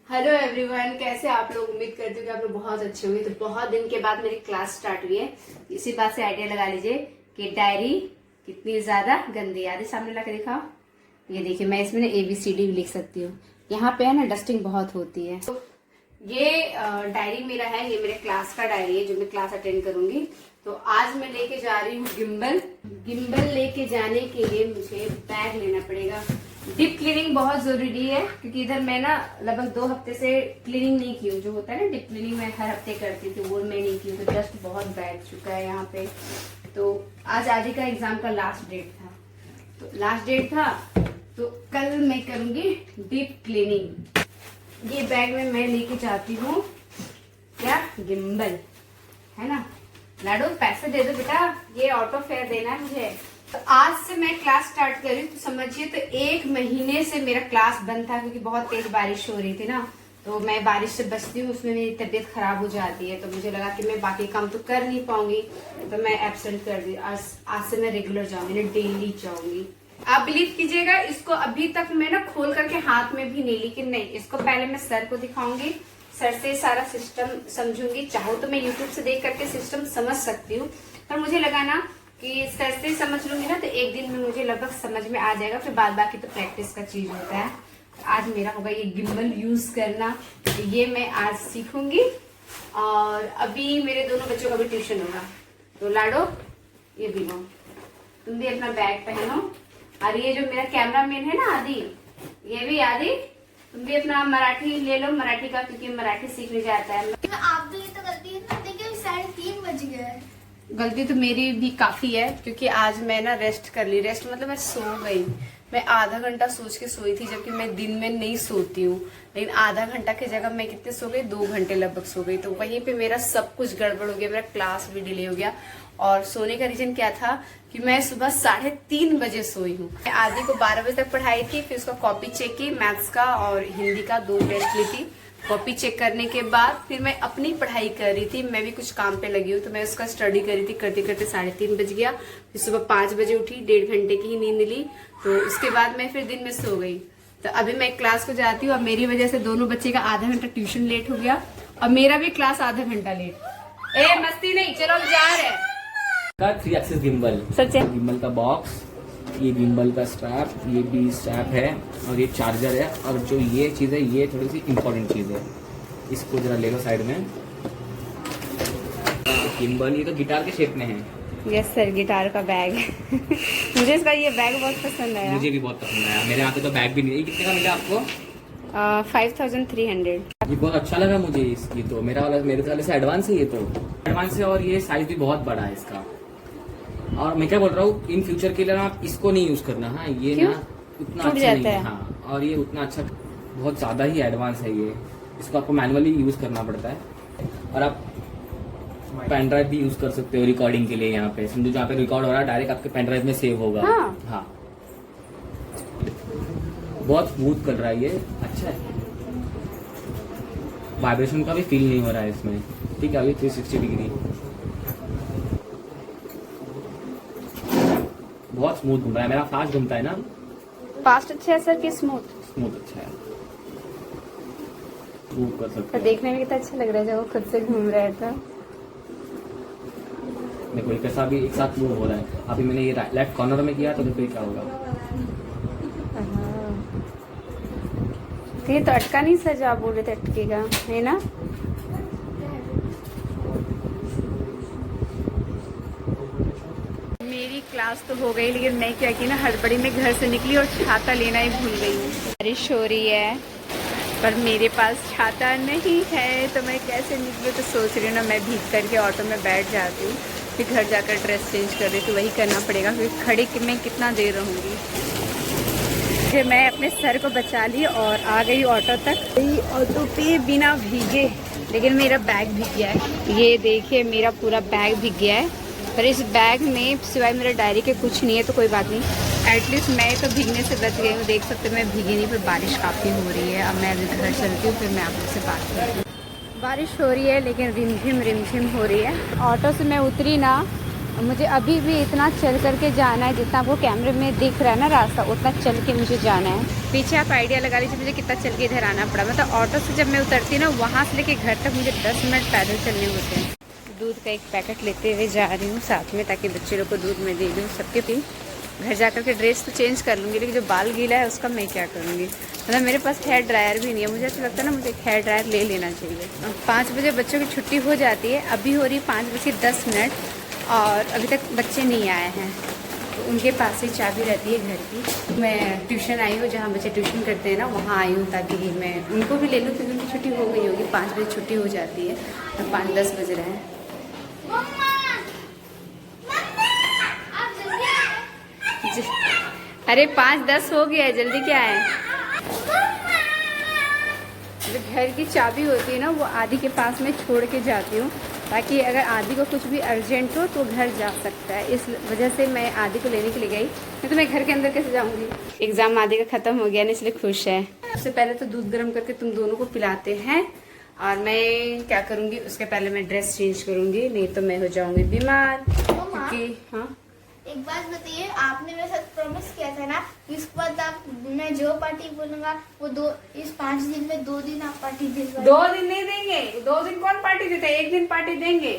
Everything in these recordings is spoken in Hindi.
हेलो एवरीवन, कैसे आप लोग। उम्मीद करती हूँ कि आप लोग बहुत अच्छे होंगे। तो बहुत दिन के बाद मेरी क्लास स्टार्ट हुई है। इसी बात से आइडिया लगा लीजिए कि डायरी कितनी ज्यादा गंदी है। आधे सामने ला के दिखाओ। ये देखिए, मैं इसमें ना ABCD भी लिख सकती हूँ। यहाँ पे है ना डस्टिंग बहुत होती है। तो ये डायरी मेरा है, ये मेरे क्लास का डायरी है जो मैं क्लास अटेंड करूंगी। तो आज मैं लेके जा रही हूँ गिम्बल लेके जाने के लिए मुझे बैग लेना पड़ेगा। डीप क्लीनिंग बहुत जरूरी है क्योंकि इधर मैं ना लगभग 2 हफ्ते से क्लीनिंग नहीं की हूँ। जो होता है ना डीप क्लीनिंग मैं हर हफ्ते करती थी, वो मैं नहीं की हूँ। तो डस्ट बहुत बैठ चुका है यहाँ पे। तो आज आदि का एग्जाम का लास्ट डेट था, तो कल मैं करूंगी डीप क्लीनिंग। ये बैग में मैं लेके जाती हूँ क्या, गिम्बल है ना। लाडो पैसे दे दो बेटा, ये ऑटो फेयर देना है मुझे। तो आज से मैं क्लास स्टार्ट कर रही हूँ। तो समझिए तो 1 महीने से मेरा क्लास बंद था क्योंकि बहुत तेज बारिश हो रही थी ना। तो मैं बारिश से बचती हूँ, उसमें मेरी तबीयत खराब हो जाती है। तो मुझे लगा कि मैं बाकी काम तो कर नहीं पाऊंगी, तो मैं एब्सेंट कर दी। आज से मैं रेगुलर जाऊंगी ना, डेली जाऊंगी। आप बिलीव कीजिएगा, इसको अभी तक मैं ना खोल करके हाथ में भी नहीं, लेकिन नहीं, इसको पहले मैं सर को दिखाऊंगी। सर से सारा सिस्टम समझूंगी। चाहो तो मैं यूट्यूब से देख करके सिस्टम समझ सकती हूँ, पर मुझे लगा ना कि सर से समझ लूंगी ना तो एक दिन में मुझे लगभग समझ में आ जाएगा। फिर बाद बाकी तो प्रैक्टिस का चीज होता है। आज मेरा होगा ये गिम्बल यूज करना, तो ये मैं आज सीखूंगी। और अभी मेरे दोनों बच्चों का भी ट्यूशन होगा। तो लाडो ये भी लो, तुम भी अपना बैग पहनो। और ये जो मेरा कैमरा मैन है ना आदि, ये भी आदि, तुम भी अपना मराठी ले लो, मराठी का, क्योंकि मराठी सीखने जाता है। आप तो ये तो गलती है ना, देखिए 3:30 बज गए। गलती तो मेरी भी काफी है क्योंकि आज मैं ना रेस्ट कर ली। रेस्ट मतलब मैं सो गई। मैं आधा घंटा सोच के सोई थी, जबकि मैं दिन में नहीं सोती हूँ। लेकिन आधा घंटा की जगह मैं कितने सो गई, 2 घंटे लगभग सो गई। तो वहीं पे मेरा सब कुछ गड़बड़ हो गया, मेरा क्लास भी डिले हो गया। और सोने का रीजन क्या था कि मैं सुबह 3:30 बजे सोई हूँ। आदि को 12 बजे तक पढ़ाई थी, फिर उसका कॉपी चेक की, मैथ्स का और हिंदी का 2 टेस्ट ली थी। कॉपी चेक करने के बाद फिर मैं अपनी पढ़ाई कर रही थी। मैं भी कुछ काम पे लगी हूँ, तो मैं उसका स्टडी कर रही थी। करते करते 3:30 बज गया। फिर सुबह 5 बजे उठी, 1.5 घंटे की ही नींद ली। तो उसके बाद मैं फिर दिन में सो गई। तो अभी मैं क्लास को जाती हूँ। और मेरी वजह से दोनों बच्चे का आधा घंटा ट्यूशन लेट हो गया और मेरा भी क्लास आधा घंटा लेट। ए मस्ती नहीं, चलो हम जा रहे हैं। 3 एक्सिस गिम्बल, सच है। गिम्बल का बॉक्स, ये गिम्बल का स्ट्रैप, ये भी स्ट्रैप है, और ये चार्जर है। और जो ये चीज़ है, ये थोड़ी सी इम्पोर्टेंट चीज़ है। इसको जरा ले लो साइड में। गिम्बल ये तो गिटार के शेप में है। यस सर, गिटार का बैग है। मुझे इसका ये बैग बहुत पसंद आया। मुझे भी बहुत पसंद आया। मेरे यहाँ पे तो बैग भी नहीं है। ये कितने का मिला आपको? 5300। ये बहुत अच्छा लगा मुझे। इसकी तो मेरे ख्याल से एडवांस है। ये तो एडवांस है, और ये साइज भी बहुत बड़ा है इसका। और मैं क्या बोल रहा हूँ, इन फ्यूचर के लिए ना आप इसको नहीं यूज करना। हाँ, ये क्यों? ना उतना टूट अच्छा जाता नहीं है। है। हाँ, और ये उतना अच्छा, बहुत ज्यादा ही एडवांस है ये। इसको आपको मैनुअली यूज करना पड़ता है। और आप पेन ड्राइव भी यूज कर सकते हो रिकॉर्डिंग के लिए। यहाँ पे समझो, जहाँ पे रिकॉर्ड हो रहा है डायरेक्ट आपके पेन ड्राइव में सेव होगा। हाँ, बहुत स्मूथ कर रहा है ये, अच्छा है। वाइब्रेशन का भी फील नहीं हो रहा है इसमें। ठीक है, अभी 360 डिग्री बहुत स्मूथ घूम रहा है। मेरा फास्ट घूमता है ना। फास्ट अच्छा है सर कि स्मूथ? स्मूथ अच्छा है, मूव कर सकते तो देखने में कितना अच्छा लग रहा है जब वो खुद से घूम रहा है। तो देखो, ये कैसा भी एक साथ मूव हो रहा है। अभी मैंने ये लेफ्ट कॉर्नर में किया तो देखो ये क्या होगा। तो ये तो अटका नहीं सर, जो आप बोल रहे थे अटकेगा, है ना? मेरी क्लास तो हो गई, लेकिन मैं क्या की ना, हड़बड़ी में घर से निकली और छाता लेना ही भूल गई हूँ। बारिश हो रही है पर मेरे पास छाता नहीं है, तो मैं कैसे निकलूँ। तो सोच रही हूँ ना, मैं भीग करके ऑटो में बैठ जाती हूँ, फिर घर जाकर ड्रेस चेंज कर रही। तो वही करना पड़ेगा क्योंकि खड़ी में कितना देर रहूँगी। फिर मैं अपने सर को बचा ली और आ गई ऑटो तक। ऑटो पे बिना भीगे, लेकिन मेरा बैग भीग गया है। ये देखिए, मेरा पूरा बैग भीग गया है। पर इस बैग में सिवाय मेरे डायरी के कुछ नहीं है, तो कोई बात नहीं। एटलीस्ट मैं तो भीगने से बच गई हूँ। देख सकते हो मैं भीगी नहीं, पर बारिश काफ़ी हो रही है। अब मैं अभी घर चलती हूँ, फिर मैं आप लोग से बात करती हूँ। बारिश हो रही है, लेकिन रिमझिम हो रही है। ऑटो से मैं उतरी ना, मुझे अभी भी इतना चल करके जाना है, जितना वो कैमरे में दिख रहा है ना रास्ता, उतना चल के मुझे जाना है। पीछे आप आइडिया लगा लीजिए मुझे कितना चल के इधर आना पड़ा। मतलब ऑटो से जब मैं उतरती ना, वहाँ से लेके घर तक मुझे 10 मिनट पैदल चलने होते हैं। दूध का एक पैकेट लेते हुए जा रही हूँ साथ में, ताकि बच्चे लोग को दूध में दे दूँ सबके पी। घर जा कर के ड्रेस तो चेंज कर लूँगी, लेकिन जो बाल गीला है उसका मैं क्या करूँगी। मतलब मेरे पास हेयर ड्रायर भी नहीं है। मुझे ऐसा लगता है ना, मुझे एक हेयर ड्रायर ले लेना चाहिए। 5 बजे बच्चों की छुट्टी हो जाती है, अभी हो रही 5:10 और अभी तक बच्चे नहीं आए हैं। तो उनके पास ही चाबी रहती है घर की। मैं ट्यूशन आई हूँ, जहाँ बच्चे ट्यूशन करते हैं ना, वहाँ आई हूँ ताकि मैं उनको भी ले लूँ, क्योंकि उनकी छुट्टी हो गई होगी। 5 बजे छुट्टी हो जाती है और 5:10 बज रहे हैं। अरे 5:10 हो गया है, जल्दी क्या है। जो घर की चाबी होती है ना, वो आदि के पास में छोड़ के जाती हूँ, ताकि अगर आदि को कुछ भी अर्जेंट हो तो घर जा सकता है। इस वजह से मैं आदि को लेने के लिए गई, नहीं तो मैं घर के अंदर कैसे जाऊँगी। एग्ज़ाम आदि का ख़त्म हो गया ना, इसलिए खुश है। सबसे पहले तो दूध गर्म करके तुम दोनों को पिलाते हैं, और मैं क्या करूँगी उसके पहले मैं ड्रेस चेंज करूँगी, नहीं तो मैं हो जाऊँगी बीमार। क्योंकि हाँ, एक बात बताइए, आपने मेरे साथ प्रॉमिस किया था ना, इसके बाद आप, मैं जो पार्टी बोलूंगा वो इस 5 दिन में 2 दिन आप पार्टी देंगे। 2 दिन नहीं देंगे। 2 दिन कौन पार्टी देता है, 1 दिन पार्टी देंगे।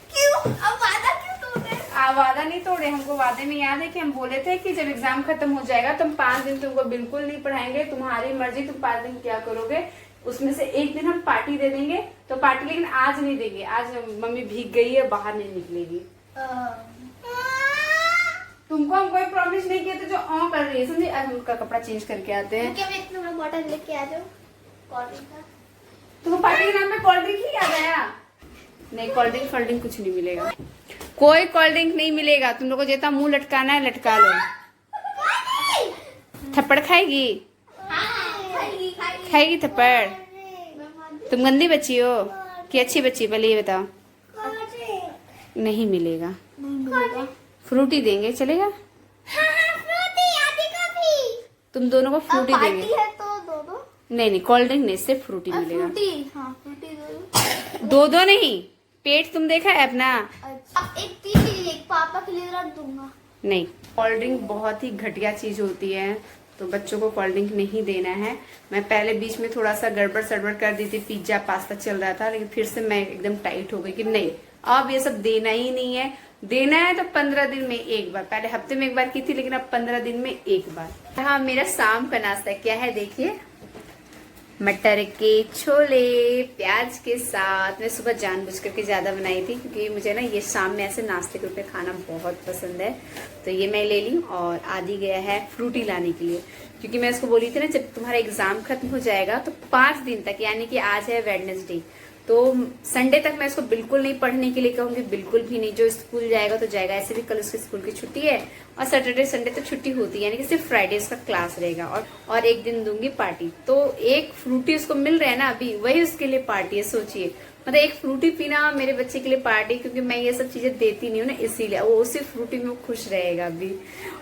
क्यों? अब वादा क्यों तोड़े? वादा नहीं तोड़े। हमको वादे में याद है कि हम बोले थे कि जब एग्जाम खत्म हो जाएगा तो हम 5 दिन तुमको बिल्कुल नहीं पढ़ाएंगे, तुम्हारी मर्जी, तुम 5 दिन क्या करोगे, उसमें से 1 दिन हम पार्टी दे देंगे। तो पार्टी लेकिन आज नहीं देंगे, आज मम्मी भीग गई है, बाहर नहीं निकलेगी। तुमको हम कोई प्रॉमिस नहीं किया, तो जो कर रही है समझी। आज उनका कपड़ा चेंज करके आते हैं। क्या मैं इतना बड़ा बॉटल लेके आ जाऊँ कोल्ड ड्रिंक का? तुमको पार्टी के नाम में कोल्ड ड्रिंक ही याद आया? नहीं, कोल्ड ड्रिंक कुछ नहीं मिलेगा, कोई कोल्ड ड्रिंक नहीं मिलेगा। तुम लोग को जितना मुंह लटकाना है लटका लो। थप्पड़ खाएगी? खाएगी थप्पड़? तुम गंदी बच्ची हो कि अच्छी बच्ची, पहले ये बताओ। नहीं मिलेगा। फ्रूटी देंगे, चलेगा? फ्रूटी आदि का भी। तुम दोनों को फ्रूटी देंगे। पार्टी है तो दो। नहीं, कोल्ड ड्रिंक नहीं, सिर्फ फ्रूटी मिलेगा। फ्रूटी दो। दो नहीं, पेट तुम देखा है अपना? अच्छा, एक तीन के लिए, एक पापा के लिए रख दूंगा। नहीं, कोल्ड ड्रिंक बहुत ही घटिया चीज होती है, तो बच्चों को कोल्ड ड्रिंक नहीं देना है। मैं पहले बीच में थोड़ा सा गड़बड़ सड़बड़ कर दी थी, पिज्जा पास्ता चल रहा था, लेकिन फिर से मैं एकदम टाइट हो गई कि नहीं, अब ये सब देना ही नहीं है। देना है तो 15 दिन में एक बार, पहले हफ्ते में एक बार की थी, लेकिन अब 15 दिन में एक बार। हाँ, मेरा शाम का नाश्ता क्या है देखिए, मटर के छोले प्याज के साथ। मैं सुबह जानबूझ करके ज्यादा बनाई थी, क्योंकि मुझे ना ये शाम में ऐसे नाश्ते के रूप में खाना बहुत पसंद है, तो ये मैं ले ली। और आदि गया है फ्रूटी लाने के लिए, क्योंकि मैं उसको बोली थी ना, जब तुम्हारा एग्जाम खत्म हो जाएगा तो 5 दिन तक, यानी कि आज है वेडनेसडे, तो संडे तक मैं इसको बिल्कुल नहीं पढ़ने के लिए कहूंगी, बिल्कुल भी नहीं। जो स्कूल जाएगा तो जाएगा, ऐसे भी कल उसके स्कूल की छुट्टी है, और सैटरडे संडे तो छुट्टी होती है, यानी कि सिर्फ फ्राइडे इसका क्लास रहेगा। और एक दिन दूंगी पार्टी, तो एक फ्रूटी उसको मिल रहा है ना अभी, वही उसके लिए पार्टी है। सोचिए, मतलब एक फ्रूटी पीना मेरे बच्चे के लिए पार्टी, क्योंकि मैं ये सब चीजें देती नहीं हूँ ना, इसीलिए वो उसी फ्रूटी में वो खुश रहेगा अभी।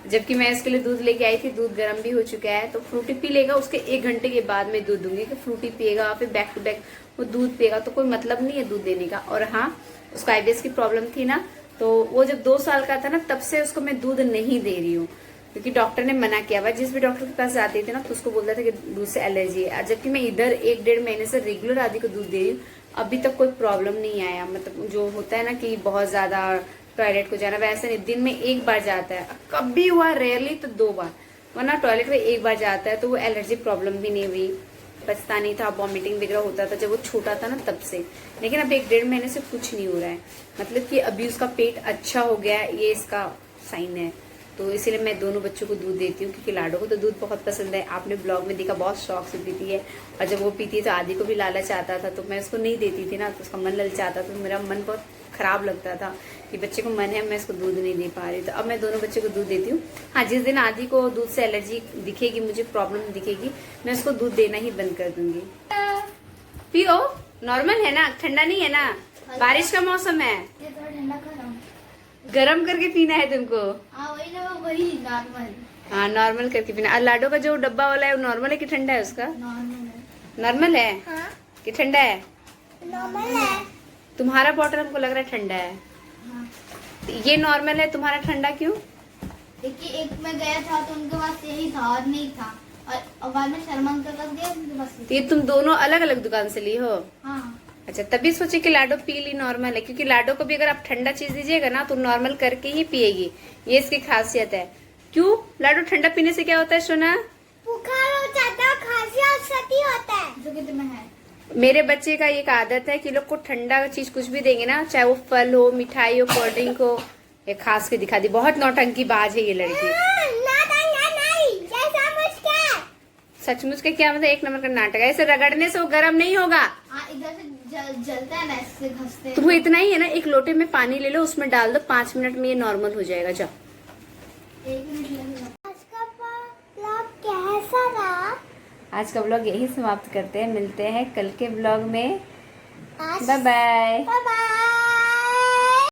जबकि मैं इसके लिए दूध लेके आई थी, दूध गर्म भी हो चुका है, तो फ्रूटी पी लेगा, उसके 1 घंटे के बाद मैं दूध दूंगी, कि फ्रूटी पिएगा, फिर बैक टू बैक वो दूध पिएगा, तो कोई मतलब नहीं है दूध देने का। और हाँ, उसको IBS की प्रॉब्लम थी ना, तो वो जब 2 साल का था ना, तब से उसको मैं दूध नहीं दे रही हूँ, क्योंकि डॉक्टर ने मना किया हुआ। जिस भी डॉक्टर के पास जाते थे ना, तो उसको बोलता था कि दूध से एलर्जी है। जबकि मैं इधर 1-1.5 महीने से रेगुलर आदि को दूध दे रही हूँ, अभी तक कोई प्रॉब्लम नहीं आया। मतलब जो होता है ना कि बहुत ज्यादा टॉयलेट को जाना, वैसे नहीं, दिन में 1 बार जाता है, कभी हुआ रेयरली तो 2 बार, वरना टॉयलेट में 1 बार जाता है। तो वो एलर्जी प्रॉब्लम भी नहीं हुई, बचता नहीं था, वॉमिटिंग वगैरह होता था जब वो छोटा था ना तब से, लेकिन अब 1-1.5 महीने से कुछ नहीं हो रहा है। मतलब कि अभी उसका पेट अच्छा हो गया है, ये इसका साइन है। तो इसीलिए मैं दोनों बच्चों को दूध देती हूँ, क्योंकि लाडो को तो दूध बहुत पसंद है, आपने ब्लॉग में देखा, बहुत शौक से पीती है। और जब वो पीती है तो आदि को भी लालच आता था, तो मैं उसको नहीं देती थी ना, तो उसका मन ललचाता, तो मेरा मन बहुत खराब लगता था कि बच्चे को मन है, मैं इसको दूध नहीं दे पा रही। तो अब मैं दोनों बच्चों को दूध देती हूँ। हाँ, जिस दिन आदि को दूध से एलर्जी दिखेगी, मुझे प्रॉब्लम दिखेगी, मैं उसको दूध देना ही बंद कर दूंगी। पियो, नॉर्मल है ना, ठंडा नहीं है ना, बारिश का मौसम है, ये थोड़ा ठंडा कर रहा हूँ। गर्म करके पीना है तुमको। हाँ वही ना, वही नॉर्मल। हाँ, नॉर्मल करके पीना। और लाडो का जो डब्बा वाला है वो नॉर्मल है कि ठंडा है उसका? नॉर्मल है। नॉर्मल है हाँ? कि ठंडा है? नॉर्मल है। तुम्हारा बॉटल हमको लग रहा है ठंडा है। हाँ। ये नॉर्मल है, तुम्हारा ठंडा क्यों? देखिए एक मैं गया था तो उनके पास यही था और नहीं था, और बाद में शर्मा अंकल का गया उनके पास तो ये तुम दोनों अलग अलग दुकान से ली हो? हाँ। अच्छा, तभी सोचे कि लाडो पी ली नॉर्मल है, क्योंकि लाडो को भी अगर आप ठंडा चीज दीजिएगा ना तो नॉर्मल करके ही पिएगी, ये इसकी खासियत है। क्यों लाडो, ठंडा पीने से क्या होता है सोना? बुखार हो जाता है, खांसी और सर्दी होता है, जो कि तुम्हें है। मेरे बच्चे का एक आदत है कि लोग को ठंडा चीज कुछ भी देंगे ना, चाहे वो फल हो, मिठाई हो, कोल्ड ड्रिंक हो, ये खास के दिखा दी। बहुत नौटंकी बाज है ये लड़की। सचमुच के क्या मतलब, एक नंबर का नाटक है। ऐसे रगड़ने से वो गर्म नहीं होगा। इधर से जलता है ना, इससे घसते हैं। तुम्हें इतना ही है ना, एक लोटे में पानी ले लो, उसमें डाल दो, 5 मिनट में ये नॉर्मल हो जाएगा। जाओ। 1 मिनट लगेगा। आज का ब्लॉग कैसा रहा? आज का ब्लॉग यही समाप्त करते हैं, मिलते हैं कल के ब्लॉग में। आज बाय बाय। Bye bye.